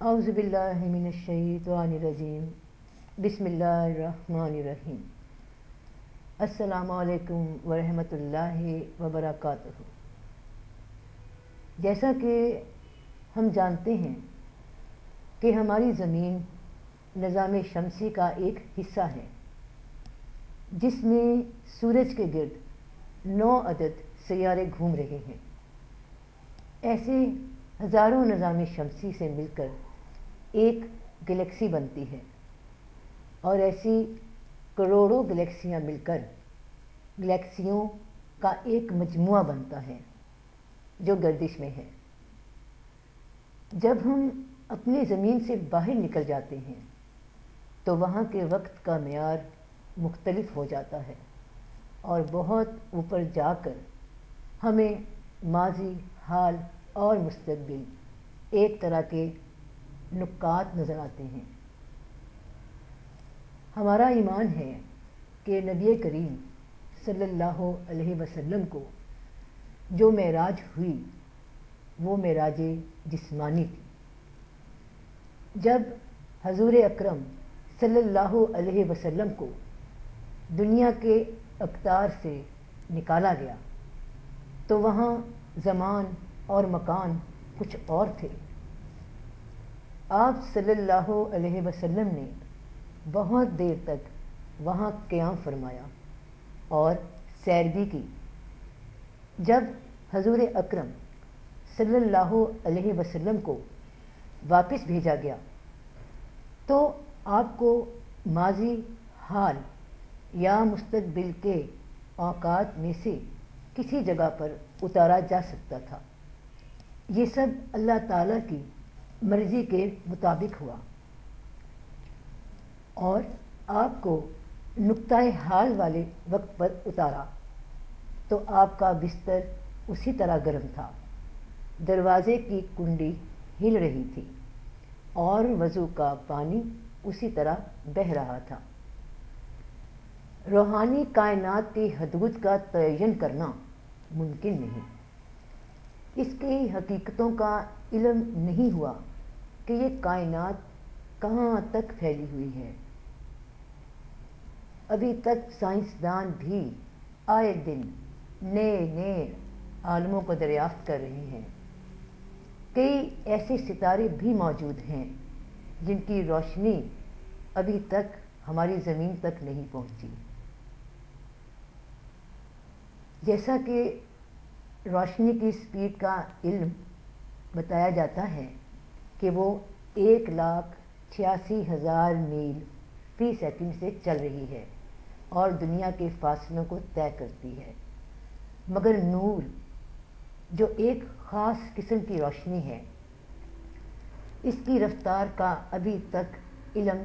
اعوذ باللہ من الشیطان الرجیم بسم اللہ الرحمن الرحیم السلام علیکم ورحمۃ اللہ وبرکاتہ۔ جیسا کہ ہم جانتے ہیں کہ ہماری زمین نظام شمسی کا ایک حصہ ہے جس میں سورج کے گرد 9 عدد سیارے گھوم رہے ہیں۔ ایسے ہزاروں نظام شمسی سے مل کر ایک گلیکسی بنتی ہے اور ایسی کروڑوں گلیکسیاں مل کر گلیکسیوں کا ایک مجموعہ بنتا ہے جو گردش میں ہے۔ جب ہم اپنی زمین سے باہر نکل جاتے ہیں تو وہاں کے وقت کا معیار مختلف ہو جاتا ہے اور بہت اوپر جا کر ہمیں ماضی، حال اور مستقبل ایک طرح کے نکات نظر آتے ہیں۔ ہمارا ایمان ہے کہ نبی کریم صلی اللہ علیہ وسلم کو جو معراج ہوئی وہ معراج جسمانی تھی۔ جب حضور اکرم صلی اللہ علیہ وسلم کو دنیا کے اقطار سے نکالا گیا تو وہاں زمان اور مکان کچھ اور تھے۔ آپ صلی اللہ علیہ وسلم نے بہت دیر تک وہاں قیام فرمایا اور سیر بھی کی۔ جب حضور اکرم صلی اللہ علیہ وسلم کو واپس بھیجا گیا تو آپ کو ماضی، حال یا مستقبل کے اوقات میں سے کسی جگہ پر اتارا جا سکتا تھا۔ یہ سب اللہ تعالیٰ کی مرضی کے مطابق ہوا اور آپ کو نقطۂ حال والے وقت پر اتارا تو آپ کا بستر اسی طرح گرم تھا، دروازے کی کنڈی ہل رہی تھی اور وضو کا پانی اسی طرح بہہ رہا تھا۔ روحانی کائنات کی حدود کا تعین کرنا ممکن نہیں۔ اس کی حقیقتوں کا علم نہیں ہوا کہ یہ کائنات کہاں تک پھیلی ہوئی ہے۔ ابھی تک سائنسدان بھی آئے دن نئے عالموں کو دریافت کر رہے ہیں۔ کئی ایسے ستارے بھی موجود ہیں جن کی روشنی ابھی تک ہماری زمین تک نہیں پہنچی۔ جیسا کہ روشنی کی سپیڈ کا علم بتایا جاتا ہے کہ وہ 1,86,000 میل فی سیکنڈ سے چل رہی ہے اور دنیا کے فاصلوں کو طے کرتی ہے، مگر نور جو ایک خاص قسم کی روشنی ہے اس کی رفتار کا ابھی تک علم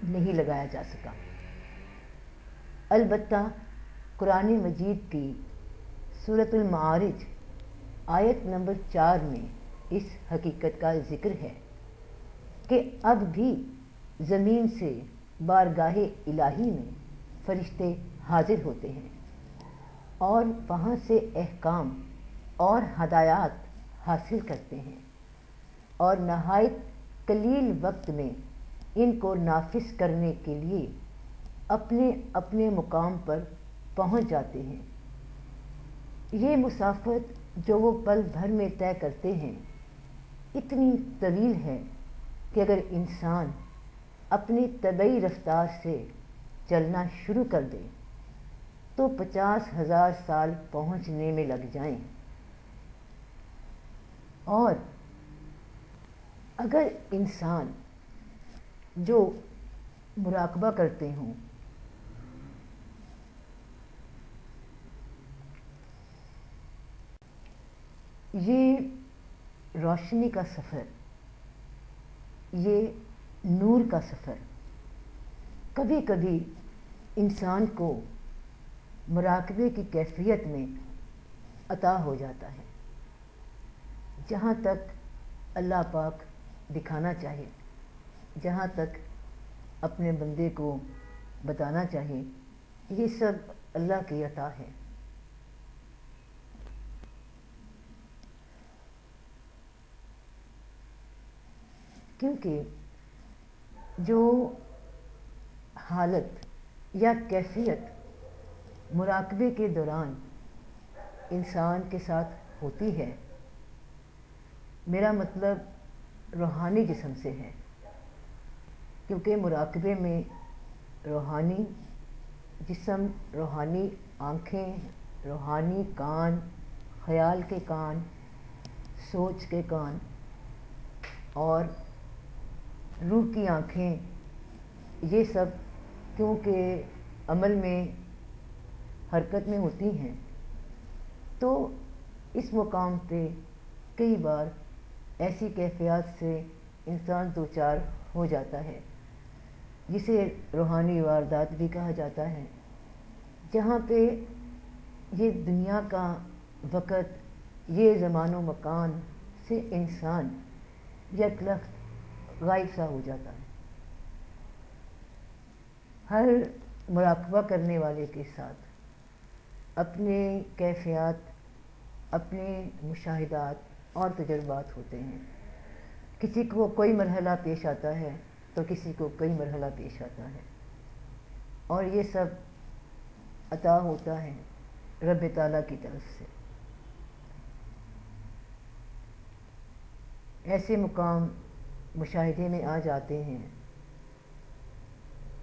نہیں لگایا جا سکا۔ البتہ قرآن مجید کی سورۃ المعارج آیت نمبر 4 میں اس حقیقت کا ذکر ہے کہ اب بھی زمین سے بارگاہ الہی میں فرشتے حاضر ہوتے ہیں اور وہاں سے احکام اور ہدایات حاصل کرتے ہیں اور نہایت قلیل وقت میں ان کو نافذ کرنے کے لیے اپنے اپنے مقام پر پہنچ جاتے ہیں۔ یہ مسافت جو وہ پل بھر میں طے کرتے ہیں اتنی طویل ہے کہ اگر انسان اپنی طبعی رفتار سے چلنا شروع کر دے تو 50,000 سال پہنچنے میں لگ جائیں، اور اگر انسان جو مراقبہ کرتے ہوں یہ روشنی کا سفر، یہ نور کا سفر کبھی کبھی انسان کو مراقبے کی کیفیت میں عطا ہو جاتا ہے۔ جہاں تک اللہ پاک دکھانا چاہے، جہاں تک اپنے بندے کو بتانا چاہے، یہ سب اللہ کی عطا ہے۔ کیونکہ جو حالت یا کیفیت مراقبے کے دوران انسان کے ساتھ ہوتی ہے، میرا مطلب روحانی جسم سے ہے، کیونکہ مراقبے میں روحانی جسم، روحانی آنکھیں، روحانی کان، خیال کے کان، سوچ کے کان اور روح کی آنکھیں، یہ سب کیونکہ عمل میں حرکت میں ہوتی ہیں، تو اس مقام پہ کئی بار ایسی کیفیات سے انسان دوچار ہو جاتا ہے جسے روحانی واردات بھی کہا جاتا ہے، جہاں پہ یہ دنیا کا وقت، یہ زمان و مکان سے انسان یک لخت غائب سا ہو جاتا ہے۔ ہر مراقبہ کرنے والے کے ساتھ اپنے کیفیات، اپنے مشاہدات اور تجربات ہوتے ہیں۔ کسی کو کوئی مرحلہ پیش آتا ہے تو کسی کو کوئی مرحلہ پیش آتا ہے، اور یہ سب عطا ہوتا ہے رب تعالیٰ کی طرف سے۔ ایسے مقام مشاہدے میں آ جاتے ہیں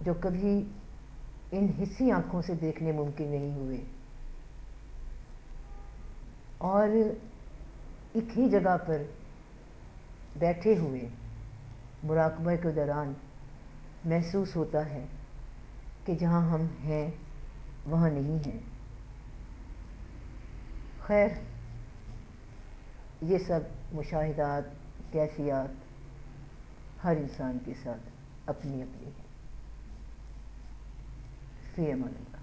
جو کبھی ان حسی آنکھوں سے دیکھنے ممکن نہیں ہوئے، اور ایک ہی جگہ پر بیٹھے ہوئے مراقبہ کے دوران محسوس ہوتا ہے کہ جہاں ہم ہیں وہاں نہیں ہیں۔ خیر، یہ سب مشاہدات، کیفیات ہر انسان کے ساتھ اپنی اپنی ہیں۔ فی امان اللہ۔